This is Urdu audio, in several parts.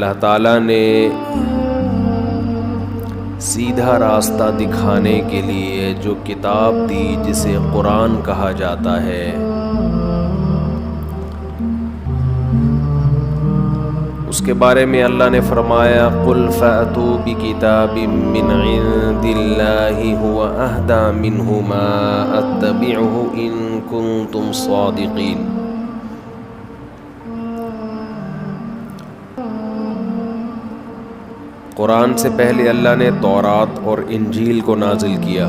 اللہ تعالیٰ نے سیدھا راستہ دکھانے کے لیے جو کتاب دی جسے قرآن کہا جاتا ہے، اس کے بارے میں اللہ نے فرمایا قُلْ فَأْتُوا بِكِتَابٍ مِّنْ عِندِ اللَّهِ هُوَ أَهْدَىٰ مِنْهُ مَا أَتَّبِعُهُ إِن كُنتُمْ صَادِقِينَ۔ قرآن سے پہلے اللہ نے تورات اور انجیل کو نازل کیا،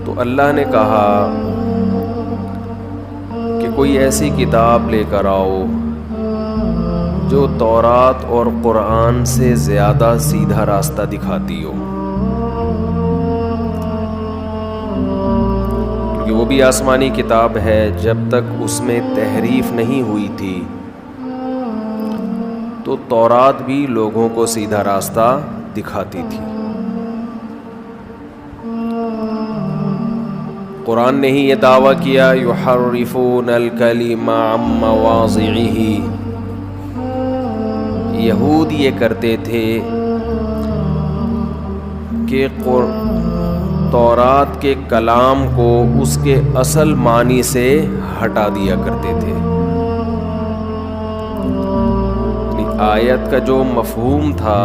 تو اللہ نے کہا کہ کوئی ایسی کتاب لے کر آؤ جو تورات اور قرآن سے زیادہ سیدھا راستہ دکھاتی ہو، کیونکہ وہ بھی آسمانی کتاب ہے، جب تک اس میں تحریف نہیں ہوئی تھی تو تورات بھی لوگوں کو سیدھا راستہ دکھاتی تھی۔ قرآن نے ہی یہ دعویٰ کیا یحرفون الکلم عن مواضعہ، یہود یہ کرتے تھے کہ تورات کے کلام کو اس کے اصل معنی سے ہٹا دیا کرتے تھے۔ آیت کا جو مفہوم تھا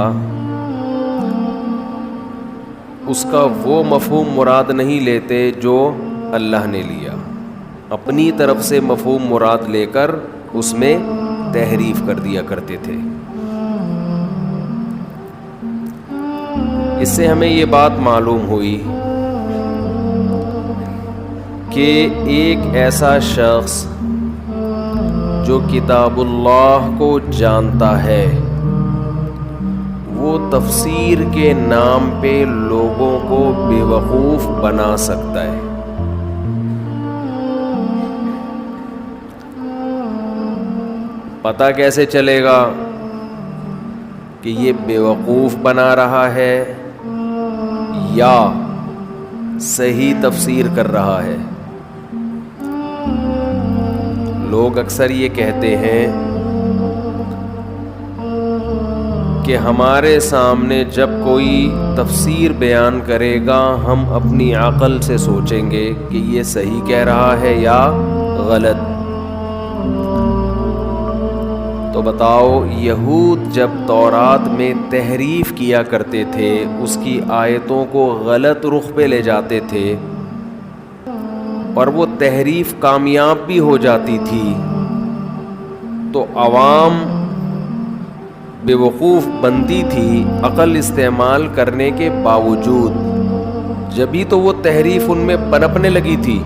اس کا وہ مفہوم مراد نہیں لیتے جو اللہ نے لیا، اپنی طرف سے مفہوم مراد لے کر اس میں تحریف کر دیا کرتے تھے۔ اس سے ہمیں یہ بات معلوم ہوئی کہ ایک ایسا شخص جو کتاب اللہ کو جانتا ہے وہ تفسیر کے نام پہ لوگوں کو بے وقوف بنا سکتا ہے۔ پتہ کیسے چلے گا کہ یہ بے وقوف بنا رہا ہے یا صحیح تفسیر کر رہا ہے؟ لوگ اکثر یہ کہتے ہیں کہ ہمارے سامنے جب کوئی تفسیر بیان کرے گا ہم اپنی عقل سے سوچیں گے کہ یہ صحیح کہہ رہا ہے یا غلط۔ تو بتاؤ، یہود جب تورات میں تحریف کیا کرتے تھے، اس کی آیتوں کو غلط رخ پہ لے جاتے تھے اور وہ تحریف کامیاب بھی ہو جاتی تھی، تو عوام بے وقوف بنتی تھی عقل استعمال کرنے کے باوجود، جبھی تو وہ تحریف ان میں پنپنے لگی تھی۔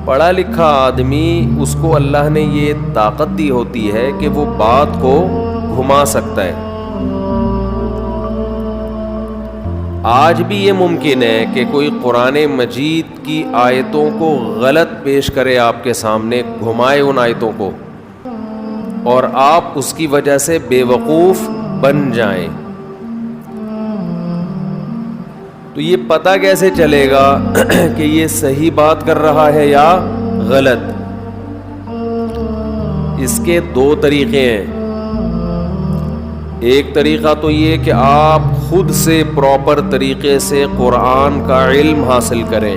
پڑھا لکھا آدمی، اس کو اللہ نے یہ طاقت دی ہوتی ہے کہ وہ بات کو گھما سکتا ہے۔ آج بھی یہ ممکن ہے کہ کوئی قرآن مجید کی آیتوں کو غلط پیش کرے آپ کے سامنے، گھمائے ان آیتوں کو، اور آپ اس کی وجہ سے بے وقوف بن جائیں۔ تو یہ پتہ کیسے چلے گا کہ یہ صحیح بات کر رہا ہے یا غلط؟ اس کے دو طریقے ہیں۔ ایک طریقہ تو یہ کہ آپ خود سے پراپر طریقے سے قرآن کا علم حاصل کریں۔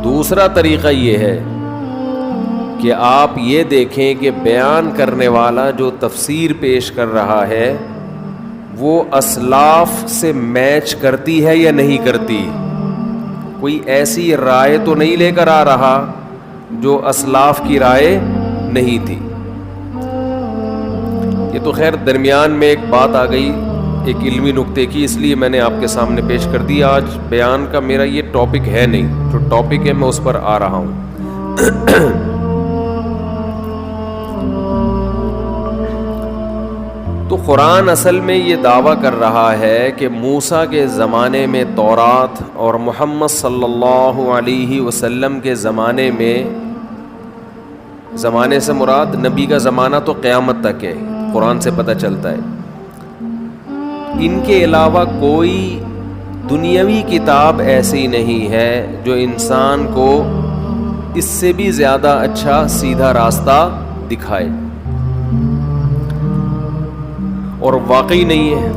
دوسرا طریقہ یہ ہے کہ آپ یہ دیکھیں کہ بیان کرنے والا جو تفسیر پیش کر رہا ہے وہ اسلاف سے میچ کرتی ہے یا نہیں کرتی، کوئی ایسی رائے تو نہیں لے کر آ رہا جو اسلاف کی رائے نہیں تھی۔ یہ تو خیر درمیان میں ایک بات آ گئی ایک علمی نکتے کی، اس لیے میں نے آپ کے سامنے پیش کر دی۔ آج بیان کا میرا یہ ٹاپک ہے نہیں، جو ٹاپک ہے میں اس پر آ رہا ہوں۔ تو قرآن اصل میں یہ دعویٰ کر رہا ہے کہ موسیٰ کے زمانے میں تورات اور محمد صلی اللہ علیہ وسلم کے زمانے میں، زمانے سے مراد نبی کا زمانہ تو قیامت تک ہے، قرآن سے پتہ چلتا ہے، ان کے علاوہ کوئی دنیاوی کتاب ایسی نہیں ہے جو انسان کو اس سے بھی زیادہ اچھا سیدھا راستہ دکھائے، اور واقعی نہیں ہے۔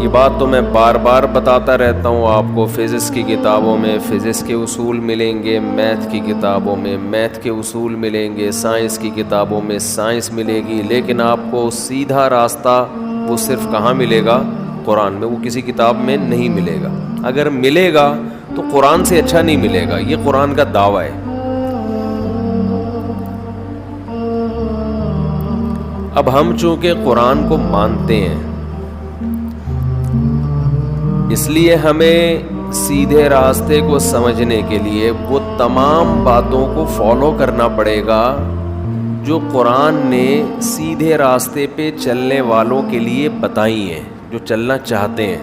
یہ بات تو میں بار بار بتاتا رہتا ہوں آپ کو، فزکس کی کتابوں میں فزکس کے اصول ملیں گے، میتھ کی کتابوں میں میتھ کے اصول ملیں گے، سائنس کی کتابوں میں سائنس ملے گی، لیکن آپ کو سیدھا راستہ وہ صرف کہاں ملے گا؟ قرآن میں۔ وہ کسی کتاب میں نہیں ملے گا، اگر ملے گا تو قرآن سے اچھا نہیں ملے گا، یہ قرآن کا دعویٰ ہے۔ اب ہم چونکہ قرآن کو مانتے ہیں، اس لیے ہمیں سیدھے راستے کو سمجھنے کے لیے وہ تمام باتوں کو فالو کرنا پڑے گا جو قرآن نے سیدھے راستے پہ چلنے والوں کے لیے بتائی ہیں، جو چلنا چاہتے ہیں۔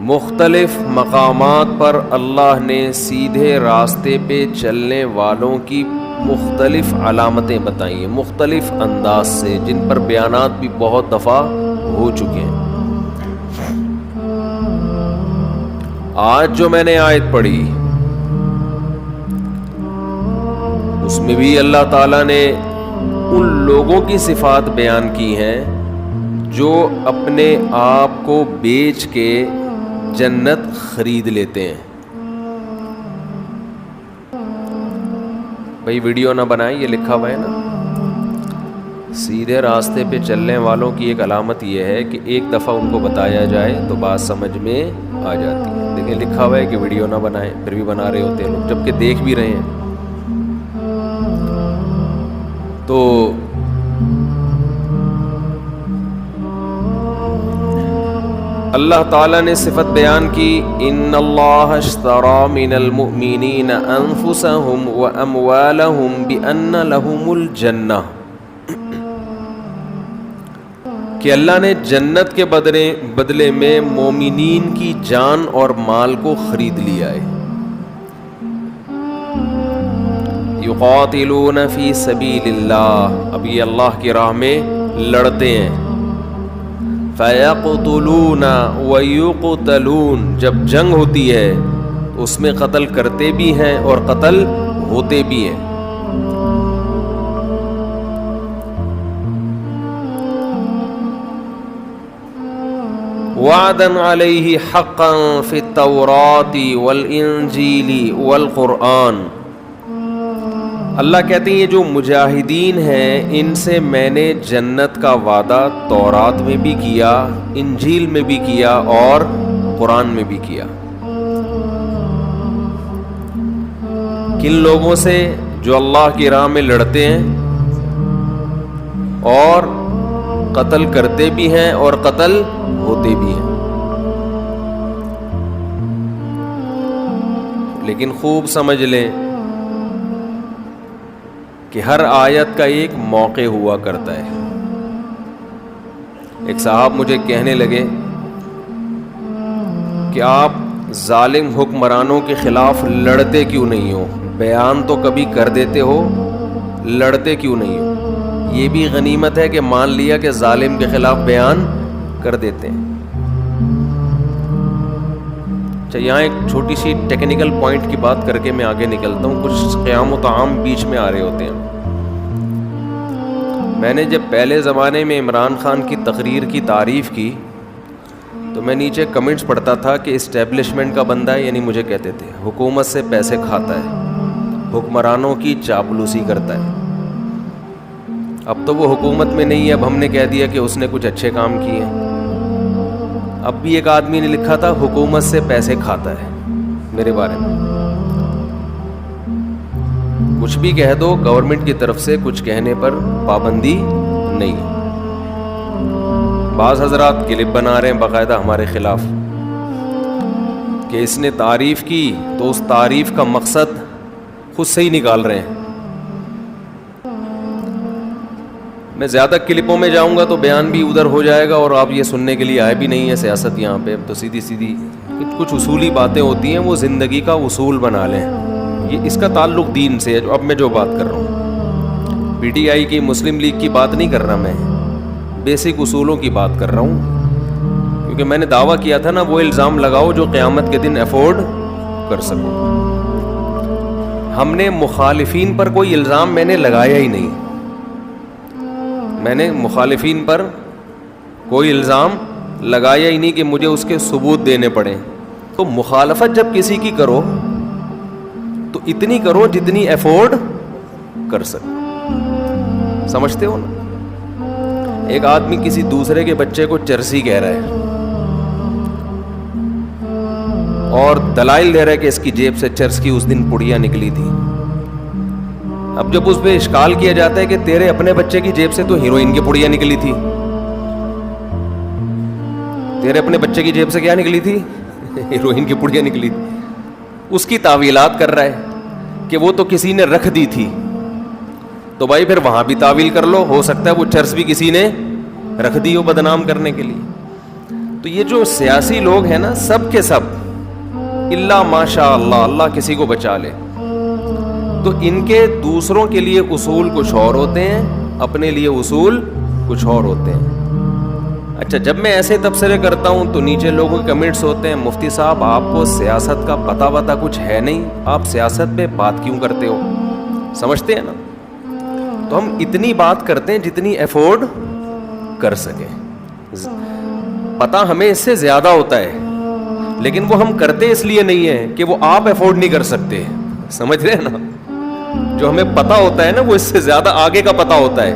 مختلف مقامات پر اللہ نے سیدھے راستے پہ چلنے والوں کی مختلف علامتیں بتائی ہیں، مختلف انداز سے، جن پر بیانات بھی بہت دفعہ ہو چکے ہیں۔ آج جو میں نے آیت پڑھی اس میں بھی اللہ تعالیٰ نے ان لوگوں کی صفات بیان کی ہیں جو اپنے آپ کو بیچ کے جنت خرید لیتے ہیں۔ بھائی ویڈیو نہ بنائیں، یہ لکھا ہوا ہے نا۔ سیدھے راستے پہ چلنے والوں کی ایک علامت یہ ہے کہ ایک دفعہ ان کو بتایا جائے تو بات سمجھ میں آ جاتی ہے۔ دیکھیں لکھا ہوا ہے کہ ویڈیو نہ بنائیں، پھر بھی بنا رہے ہوتے ہیں لوگ، جبکہ دیکھ بھی رہے ہیں۔ تو اللہ تعالیٰ نے صفت بیان کی، ان اللہ اشتری من المؤمنین انفسهم واموالهم بان لهم الجنہ، کہ اللہ نے جنت کے بدلے میں مومنین کی جان اور مال کو خرید لیا ہے۔ یقاتلون فی سبیل اللہ، اب یہ اللہ کی راہ میں لڑتے ہیں۔ فیقتلون ویقتلون، جب جنگ ہوتی ہے اس میں قتل کرتے بھی ہیں اور قتل ہوتے بھی ہیں۔ وعدا علیہ حقا فی التوراۃ والانجیل والقرآن، اللہ کہتے ہیں یہ جو مجاہدین ہیں ان سے میں نے جنت کا وعدہ تورات میں بھی کیا، انجیل میں بھی کیا اور قرآن میں بھی کیا۔ کن لوگوں سے؟ جو اللہ کی راہ میں لڑتے ہیں اور قتل کرتے بھی ہیں اور قتل ہوتے بھی ہیں۔ لیکن خوب سمجھ لیں کہ ہر آیت کا ایک موقع ہوا کرتا ہے۔ ایک صاحب مجھے کہنے لگے کہ آپ ظالم حکمرانوں کے خلاف لڑتے کیوں نہیں ہو؟ بیان تو کبھی کر دیتے ہو، لڑتے کیوں نہیں ہو؟ یہ بھی غنیمت ہے کہ مان لیا کہ ظالم کے خلاف بیان کر دیتے ہیں۔ اچھا، یہاں ایک چھوٹی سی ٹیکنیکل پوائنٹ کی بات کر کے میں آگے نکلتا ہوں، کچھ قیام و طعام بیچ میں آ رہے ہوتے ہیں۔ میں نے جب پہلے زمانے میں عمران خان کی تقریر کی تعریف کی تو میں نیچے کمنٹس پڑھتا تھا کہ اسٹیبلشمنٹ کا بندہ ہے، یعنی مجھے کہتے تھے حکومت سے پیسے کھاتا ہے، حکمرانوں کی چاپلوسی کرتا ہے۔ اب تو وہ حکومت میں نہیں ہے، اب ہم نے کہہ دیا کہ اس نے کچھ اچھے کام کیے ہیں۔ اب بھی ایک آدمی نے لکھا تھا حکومت سے پیسے کھاتا ہے میرے بارے میں۔ کچھ بھی کہہ دو، گورنمنٹ کی طرف سے کچھ کہنے پر پابندی نہیں۔ بعض حضرات کلپ بنا رہے ہیں باقاعدہ ہمارے خلاف کہ اس نے تعریف کی تو اس تعریف کا مقصد خود سے ہی نکال رہے ہیں۔ میں زیادہ کلپوں میں جاؤں گا تو بیان بھی ادھر ہو جائے گا اور آپ یہ سننے کے لیے آئے بھی نہیں ہے سیاست یہاں پہ۔ تو سیدھی کچھ اصولی باتیں ہوتی ہیں، وہ زندگی کا اصول بنا لیں۔ یہ اس کا تعلق دین سے ہے، جو اب میں جو بات کر رہا ہوں، پی ٹی آئی کی، مسلم لیگ کی بات نہیں کر رہا، میں بیسک اصولوں کی بات کر رہا ہوں، کیونکہ میں نے دعویٰ کیا تھا نا وہ الزام لگاؤ جو قیامت کے دن افورڈ کر سکو. ہم نے مخالفین پر کوئی الزام میں نے لگایا ہی نہیں. میں نے مخالفین پر کوئی الزام لگایا ہی نہیں کہ مجھے اس کے ثبوت دینے پڑیں. تو مخالفت جب کسی کی کرو تو اتنی کرو جتنی افورڈ کر سکو. سمجھتے ہو نا؟ ایک آدمی کسی دوسرے کے بچے کو چرسی کہہ رہا ہے اور دلائل دے رہا ہے کہ اس کی جیب سے چرس کی اس دن پڑیاں نکلی تھی. اب جب اس پہ اشکال کیا جاتا ہے کہ تیرے اپنے بچے کی جیب سے تو ہیروئن کی پڑیاں نکلی تھی, تیرے اپنے بچے کی جیب سے کیا نکلی تھی؟ ہیروئن کی پڑیاں نکلی تھی. اس کی تعویلات کر رہا ہے کہ وہ تو کسی نے رکھ دی تھی. تو بھائی پھر وہاں بھی تعویل کر لو, ہو سکتا ہے وہ چرس بھی کسی نے رکھ دی ہو بدنام کرنے کے لیے. تو یہ جو سیاسی لوگ ہیں نا, سب کے سب اللہ ماشاء اللہ, اللہ کسی کو بچا لے, تو ان کے دوسروں کے لیے اصول کچھ اور ہوتے ہیں, اپنے لیے اصول کچھ اور ہوتے ہیں. اچھا, جب میں ایسے تبصرے کرتا ہوں تو نیچے لوگوں کے کمنٹس ہوتے ہیں, مفتی صاحب آپ کو سیاست کا پتہ کچھ ہے نہیں, آپ سیاست پہ بات کیوں کرتے ہو؟ سمجھتے ہیں نا؟ تو ہم اتنی بات کرتے ہیں جتنی افورڈ کر سکیں. پتہ ہمیں اس سے زیادہ ہوتا ہے, لیکن وہ ہم کرتے اس لیے نہیں ہے کہ وہ آپ افورڈ نہیں کر سکتے. سمجھ رہے ہیں نا؟ جو ہمیں پتہ ہوتا ہے نا وہ اس سے زیادہ آگے کا پتہ ہوتا ہے,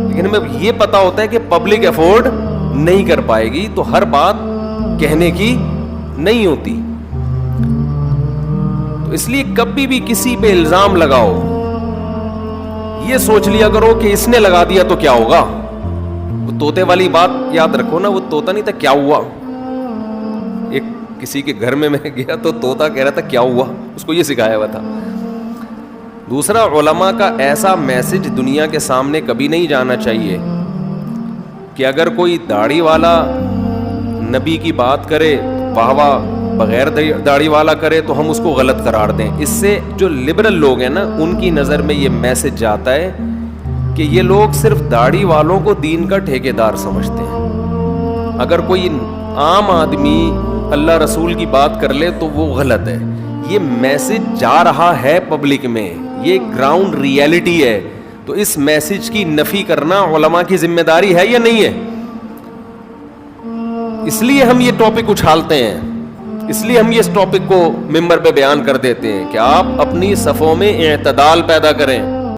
لیکن ہمیں یہ پتہ ہوتا ہے کہ پبلک افورڈ نہیں کر پائے گی, تو ہر بات کہنے کی نہیں ہوتی. تو اس لیے کبھی بھی کسی پہ الزام لگاؤ, یہ سوچ لیا کرو کہ اس نے لگا دیا تو کیا ہوگا. وہ طوطے والی بات یاد رکھو نا, وہ طوطا نہیں تھا, کیا ہوا. ایک کسی کے گھر میں گیا تو طوطا کہہ رہا تھا کیا ہوا, اس کو یہ سکھایا ہوا تھا. دوسرا, علماء کا ایسا میسج دنیا کے سامنے کبھی نہیں جانا چاہیے کہ اگر کوئی داڑھی والا نبی کی بات کرے, واہ واہ, بغیر داڑھی والا کرے تو ہم اس کو غلط قرار دیں. اس سے جو لبرل لوگ ہیں نا, ان کی نظر میں یہ میسج جاتا ہے کہ یہ لوگ صرف داڑھی والوں کو دین کا ٹھیکیدار سمجھتے ہیں. اگر کوئی عام آدمی اللہ رسول کی بات کر لے تو وہ غلط ہے. یہ میسج جا رہا ہے پبلک میں, یہ گراؤنڈ ریئلٹی ہے. تو اس میسج کی نفی کرنا علماء کی ذمہ داری ہے یا نہیں ہے؟ اس لیے ہم یہ ٹاپک اچھالتے ہیں, اس لیے ہم یہ اس ٹاپک کو ممبر پہ بیان کر دیتے ہیں کہ آپ اپنی صفوں میں اعتدال پیدا کریں.